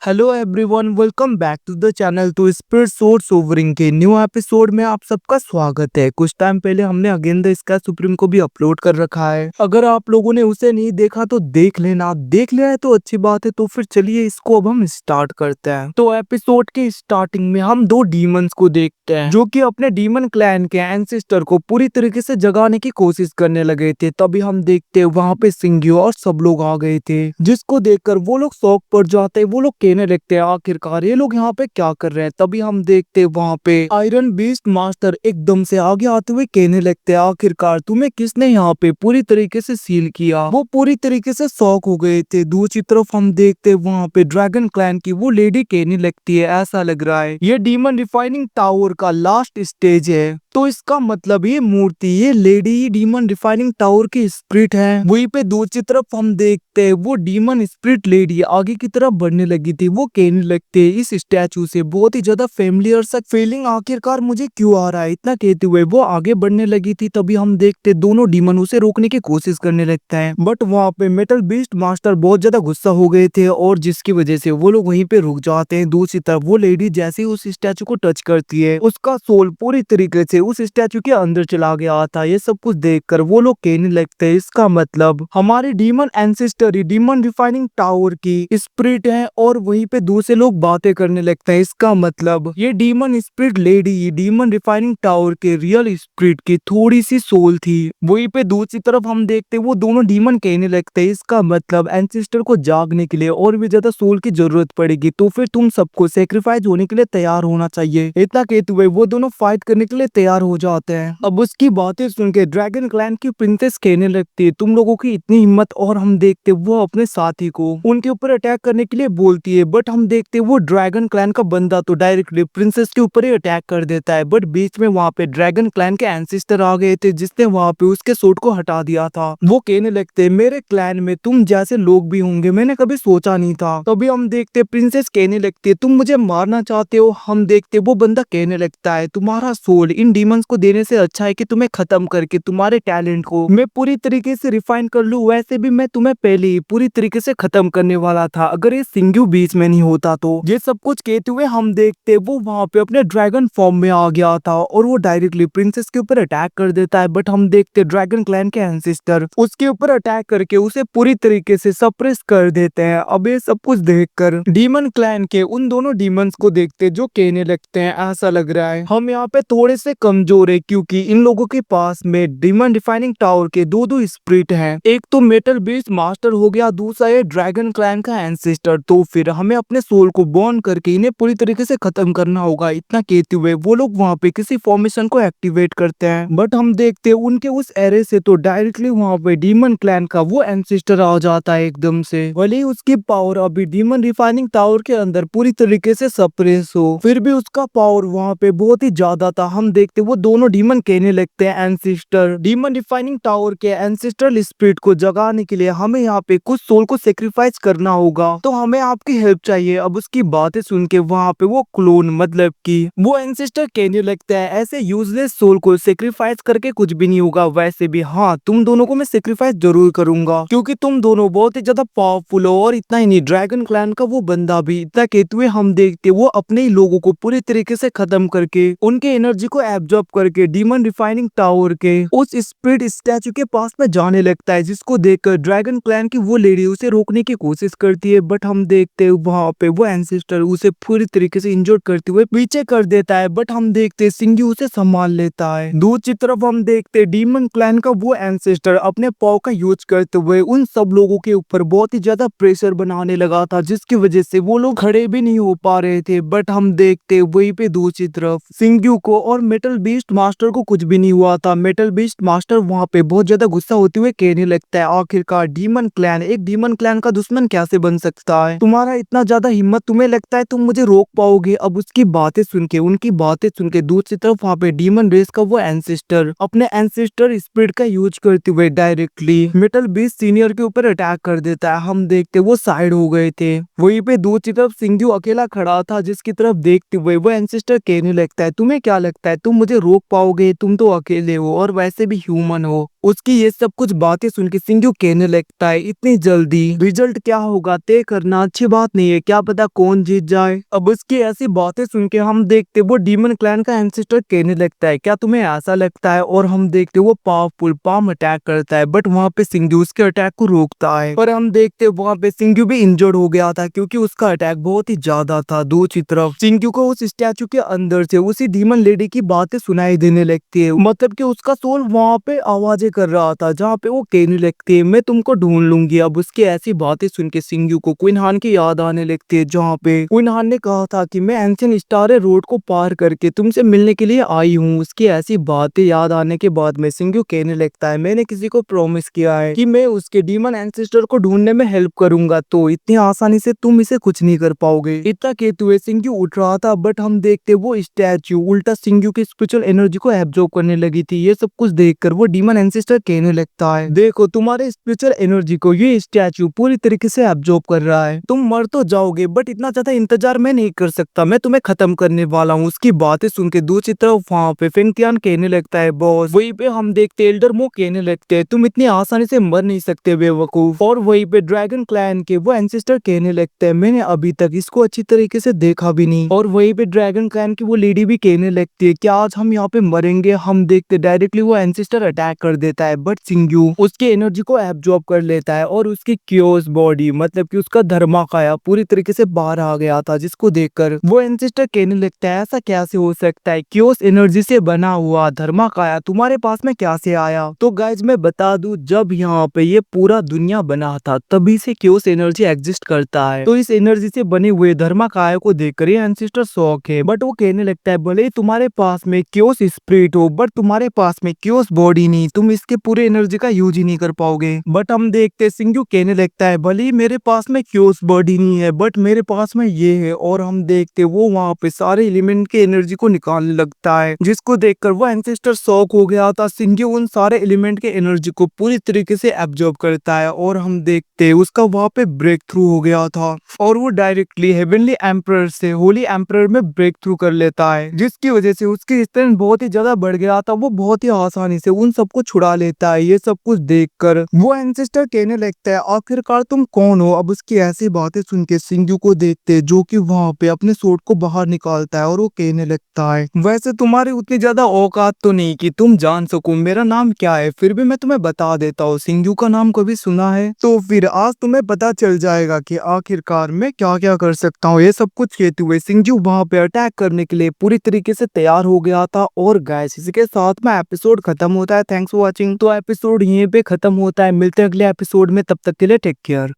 Hello everyone, welcome back to the channel to spirit source sovereign के new episode में आप सबका स्वागत है। कुछ टाइम पहले हमने अगेन द स्काई सुप्रीम को भी अपलोड कर रखा है। अगर आप लोगों ने उसे नहीं देखा तो देख लेना, देख लिया है तो अच्छी बात है। तो फिर चलिए इसको अब हम स्टार्ट करते हैं। तो एपिसोड के स्टार्टिंग में हम दो डीमंस को देखते हैं जो कि अपने डीमन क्लैन के एंसेस्टर को पूरी तरीके से जगाने की कोशिश करने लगे थे। तभी हम देखते हैं वहाँ पे सिंग्यू और सब लोग आ गए थे, जिसको देखकर वो लोग शॉक पड़ जाते हैं। वो लोग कहने लगते हैं आखिरकार ये लोग यहाँ पे क्या कर रहे हैं। तभी हम देखते हैं वहाँ पे आयरन बीस्ट मास्टर एकदम से आगे आते हुए कहने लगते हैं आखिरकार तुम्हें किसने यहाँ पे पूरी तरीके से सील किया। वो पूरी तरीके से शॉक हो गए थे। दूसरी तरफ हम देखते हैं वहाँ पे ड्रैगन क्लैन की वो लेडी कहने लगती है ऐसा लग रहा है ये डीमन रिफाइनिंग टावर का लास्ट स्टेज है। तो इसका मतलब ये मूर्ति, ये लेडी डीमन रिफाइनिंग टावर की स्पिरिट है। वहीं पे दूसरी तरफ हम देखते हैं वो डीमन स्पिरिट लेडी आगे की तरफ बढ़ने लगी थी। वो कहने लगते हैं इस स्टैचू से बहुत ही ज्यादा फेमिलियर सा फीलिंग आखिरकार मुझे क्यों आ रहा है। इतना कहते हुए वो आगे बढ़ने लगी थी। तभी हम देखते दोनों डीमन उसे रोकने की कोशिश करने लगते हैं, बट वहाँ पे मेटल बीस्ट मास्टर बहुत ज्यादा गुस्सा हो गए थे और जिसकी वजह से वो लोग वहीं पे रुक जाते हैं। दूसरी तरफ वो लेडी जैसे ही उस स्टैचू को टच करती है उसका सोल पूरी तरीके से उस स्टैचू के अंदर चला गया था। ये सब कुछ देखकर वो लोग कहने लगते हैं इसका मतलब हमारे demon ancestor demon refining tower की स्पिरिट है। और वहीं पे दूसरे लोग बातें करने लगते हैं इसका मतलब ये demon spirit lady demon refining tower के रियल स्पिरिट की थोड़ी सी सोल थी। वहीं पे दूसरी तरफ हम देखते हैं वो दोनों डीमन कहने लगते हैं इसका मतलब एंसेस्टर को जागने के लिए और भी ज्यादा सोल की जरूरत पड़ेगी, तो फिर तुम सबको सेक्रीफाइस होने के लिए तैयार होना चाहिए। इतना कहते हुए वो दोनों फाइट करने के लिए तैयार हो जाते हैं। अब उसकी बातें सुन के ड्रैगन क्लैन की प्रिंसेस कहने लगती है तुम लोगों की इतनी हिम्मत। और हम देखते वो अपने साथी को उनके ऊपर अटैक करने के लिए बोलती है, बट हम देखते वो ड्रैगन क्लैन का बंदा तो डायरेक्टली प्रिंसेस के ऊपर ही अटैक कर देता है। बट बीच में वहाँ पे ड्रैगन क्लैन के एंसेस्टर आ गए थे जिसने वहाँ पे उसके सूट को हटा दिया था। वो कहने लगते मेरे क्लैन में तुम जैसे लोग भी होंगे मैंने कभी सोचा नहीं था। तभी हम देखते प्रिंसेस कहने लगती है तुम मुझे मारना चाहते हो। हम देखते वो बंदा कहने लगता है तुम्हारा सोल इन डीमंस को देने से अच्छा है कि तुम्हें खत्म करके तुम्हारे टैलेंट को मैं पूरी तरीके से रिफाइन कर लूं। वैसे भी मैं तुम्हें पहले ही पूरी तरीके से खत्म करने वाला था अगर ये सिंग्यू बीच में नहीं होता तो। ये सब कुछ कहते हुए हम देखते वो वहाँ पे अपने ड्रैगन फॉर्म में आ गया था और वो डायरेक्टली प्रिंसेस के ऊपर अटैक कर देता है। बट हम देखते ड्रैगन क्लैन के एंसेस्टर उसके ऊपर अटैक करके उसे पूरी तरीके से सप्रेस कर देते हैं। अब ये सब कुछ देखकर डीमन क्लैन के उन दोनों डीमंस को देखते जो कहने लगते हैं ऐसा लग रहा है हम यहाँ पे थोड़े से कमजोर है क्योंकि इन लोगों के पास में डीमन रिफाइनिंग टावर के दो स्पिरिट हैं। एक तो मेटल बीस्ट मास्टर हो गया, दूसरा है ड्रैगन क्लैन का एंसेस्टर। तो फिर हमें अपने सोल को बर्न करके इन्हें पूरी तरीके से खत्म करना होगा। इतना कहते हुए वो लोग वहाँ पे किसी फॉर्मेशन को एक्टिवेट करते हैं। बट हम देखते हैं उनके उस एरे से तो डायरेक्टली वहाँ पे डीमन क्लैन का वो एंसेस्टर आ जाता है एकदम से। भले ही उसकी पावर अभी डीमन रिफाइनिंग टावर के अंदर पूरी तरीके से सप्रेस हो फिर भी उसका पावर वहाँ पे बहुत ही ज्यादा था। हम देखते वो दोनों डीमन कहने लगते हैं एंसेस्टर डीमन रिफाइनिंग टावर के एंसेस्ट्रल स्पिरिट को जगाने के लिए हमें यहाँ पे कुछ सोल को सेक्रीफाइस करना होगा, तो हमें आपकी हेल्प चाहिए। अब उसकी बातें सुन के वहाँ पे वो क्लोन मतलब कि वो एंसेस्टर कहने लगता है ऐसे यूजलेस सोल को सेक्रीफाइस करके कुछ भी नहीं होगा। वैसे भी हाँ तुम दोनों को मैं सेक्रीफाइस जरूर करूंगा क्योंकि तुम दोनों बहुत ही ज्यादा पावरफुल हो। और इतना ही नहीं ड्रैगन क्लैन का वो बंदा भी। इतना कहते हुए हम देखते वो अपने ही लोगों को पूरी तरीके से खत्म करके उनके एनर्जी को एब्जॉर्ब करके डीमन रिफाइनिंग टावर के उस स्पिरिट स्टैचू के पास में जाने लगता है, जिसको देखकर ड्रैगन क्लैन की वो लेडी उसे रोकने की कोशिश करती है। बट हम देखते हैं वहाँ पे वो एंसेस्टर उसे पूरी तरीके से इंजर्ड करते हुए पीछे कर देता है। बट हम देखते सिंग्यू उसे संभाल लेता है। दूसरी तरफ हम देखते डीमन क्लैन का वो एंसेस्टर अपने पाव का यूज करते हुए उन सब लोगों के ऊपर बहुत ही ज्यादा प्रेशर बनाने लगा था जिसकी वजह से वो लोग खड़े भी नहीं हो पा रहे थे। बट हम देखते वहीं पे दूसरी तरफ सिंग्यू को और मेटल बीस्ट मास्टर को कुछ भी नहीं हुआ था। मेटल बीस्ट मास्टर वहाँ पे बहुत ज्यादा गुस्सा होते हुए कहने लगता है आखिरकार डीमन क्लैन एक डीमन क्लैन का दुश्मन कैसे बन सकता है, तुम्हारा इतना ज्यादा हिम्मत, तुम्हें लगता है तुम मुझे रोक पाओगे। अब उसकी बातें सुन के उनकी बातें सुन के दूसरी तरफ वहाँ पे डीमन रेस का वो एंसेस्टर अपने एंसेस्टर स्पिरिट का यूज करते हुए डायरेक्टली मेटल बीस्ट सीनियर के ऊपर अटैक कर देता है। हम देखते वो साइड हो गए थे। वहीं पे दूसरी तरफ सिंग्यू अकेला खड़ा था जिसकी तरफ देखते हुए वो एंसेस्टर कहने लगता है तुम्हें क्या लगता है तुम मुझे रोक पाओगे, तुम तो अकेले हो और वैसे भी ह्यूमन हो। उसकी ये सब कुछ बातें सुन के सिंजू कहने लगता है, इतनी जल्दी रिजल्ट क्या होगा तय करना अच्छी बात नहीं है, क्या पता कौन जीत जाए। अब उसकी ऐसी बातें सुन के हम देखते वो डीमन क्लैन का एंसेस्टर कहने लगता है, क्या तुम्हें ऐसा लगता है? और हम देखते वो पावरफुल पाम अटैक करता है, बट वहाँ पे सिंजू उसके अटैक को रोकता है। पर हम देखते वहाँ पे सिंजू भी इंजर्ड हो गया था, क्योंकि उसका अटैक बहुत ही ज्यादा था। दूसरी तरफ सिंजू को उस स्टैचू के अंदर से उसी डीमन लेडी की बातें सुनाई देने लगती है, मतलब कि उसका सोल वहाँ पे आवाजें कर रहा था, जहाँ पे वो कहने लगती है, मैं तुमको ढूंढ लूंगी। अब उसकी ऐसी बातें सुन के सिंजू को क्वीन हान की याद आने लगती है, जहाँ पे क्वीन हान ने कहा था कि मैं एंशियंट स्टार रोड को पार करके तुमसे मिलने के लिए आई हूँ। उसकी ऐसी बातें याद आने के बाद में सिंजू कहने लगता है, मैंने किसी को प्रॉमिस किया है कि मैं उसके डीमन एंसेस्टर को ढूंढने में हेल्प करूंगा, तो इतनी आसानी से तुम इसे कुछ नहीं कर पाओगे। इतना कहते हुए सिंजू उठ रहा था, बट हम देखते वो स्टैचू उल्टा सिंजू की स्पिरिचुअल एनर्जी को एब्जॉर्ब करने लगी थी। ये सब कुछ देखकर वो डीमन एंसेस्टर कहने लगता है, देखो तुम्हारे स्पिरिचुअल एनर्जी को ये स्टैचू पूरी तरीके से एब्जॉर्ब कर रहा है, तुम मर तो जाओगे बट इतना ज्यादा इंतजार मैं नहीं कर सकता, मैं तुम्हें खत्म करने वाला हूँ। उसकी बातें सुन के दूसरी तरफ वहाँ पे फेंगतियान कहने लगता है, बॉस। वहीं पे हम देखते एल्डर मो कहने लगते हैं, तुम इतनी आसानी से मर नहीं सकते बेवकूफ। और वहीं पे ड्रैगन क्लैन के वो एंसेस्टर कहने लगते हैं, मैंने अभी तक इसको अच्छी तरीके से देखा भी नहीं। और वहीं पे ड्रैगन क्लैन की वो लेडी भी कहने लगती है, क्या आज हम यहाँ पे मरेंगे? हम देखते डायरेक्टली वो एंसेस्टर अटैक कर देता है, बट सिंजू उसकी एनर्जी को एब्जॉर्ब कर लेता है और उसकी क्योस बॉडी, मतलब कि उसका धर्माकाया पूरी तरीके से बाहर आ गया था, जिसको देखकर वो एंसेस्टर कहने लगता है, ऐसा कैसे हो सकता है? क्योस एनर्जी से बना हुआ धर्माकाया तुम्हारे पास में कैसे आया? तो गाइज मैं बता दूं, जब यहाँ पे ये पूरा दुनिया बना था तभी से क्योस एनर्जी एग्जिस्ट करता है। तो इस एनर्जी से बने हुए धर्माकाया को देखकर ये एंसेस्टर शॉक है, बट वो कहने लगता है, भले ही तुम्हारे पास में क्योस स्पिरिट हो बट तुम्हारे पास में क्योस बॉडी नहीं, तुम इसके पूरे एनर्जी का यूज ही नहीं कर पाओगे। बट हम देखते सिंजू कहने लगता है, भले ही मेरे पास में क्योस बॉडी नहीं है बट मेरे पास में ये है। और हम देखते वो वहाँ पे सारे एलिमेंट के एनर्जी को निकालने लगता है, जिसको देखकर वो एंसेस्टर शॉक हो गया था। सिंजू उन सारे एलिमेंट के एनर्जी को पूरी तरीके से एब्जॉर्ब करता है और हम देखते उसका वहाँ पे ब्रेक थ्रू हो गया था और वो डायरेक्टली हेवनली एम्परर से होली एम्परर में ब्रेक थ्रू कर लेता है, जिसकी वजह से उसकी स्ट्रेंथ बहुत ही ज्यादा बढ़ गया था। वो बहुत ही आसानी से उन सबको छुड़ा लेता है। ये सब कुछ देखकर वो एंसेस्टर कहने लगता है, आखिरकार तुम कौन हो? अब उसकी ऐसी बातें सुन के सिंजू को देखते, जो कि वहाँ पे अपने सोर्ड को बाहर निकालता है और वो कहने लगता है, वैसे तुम्हारी उतनी ज्यादा औकात तो नहीं कि तुम जान सको मेरा नाम क्या है, फिर भी मैं तुम्हें बता देता हूँ। सिंजू का नाम कभी सुना है? तो फिर आज तुम्हें पता चल जाएगा कि आखिरकार मैं क्या क्या कर सकता हूँ। ये सब कुछ कहते हुए सिंजू वहाँ पे अटैक करने के लिए पूरी तरीके से तैयार हो गया था। और गाइस इसी के साथ में एपिसोड खत्म होता है। Thanks for watching. तो एपिसोड यहीं पे खत्म होता है, मिलते हैं अगले एपिसोड में, तब तक के लिए टेक केयर।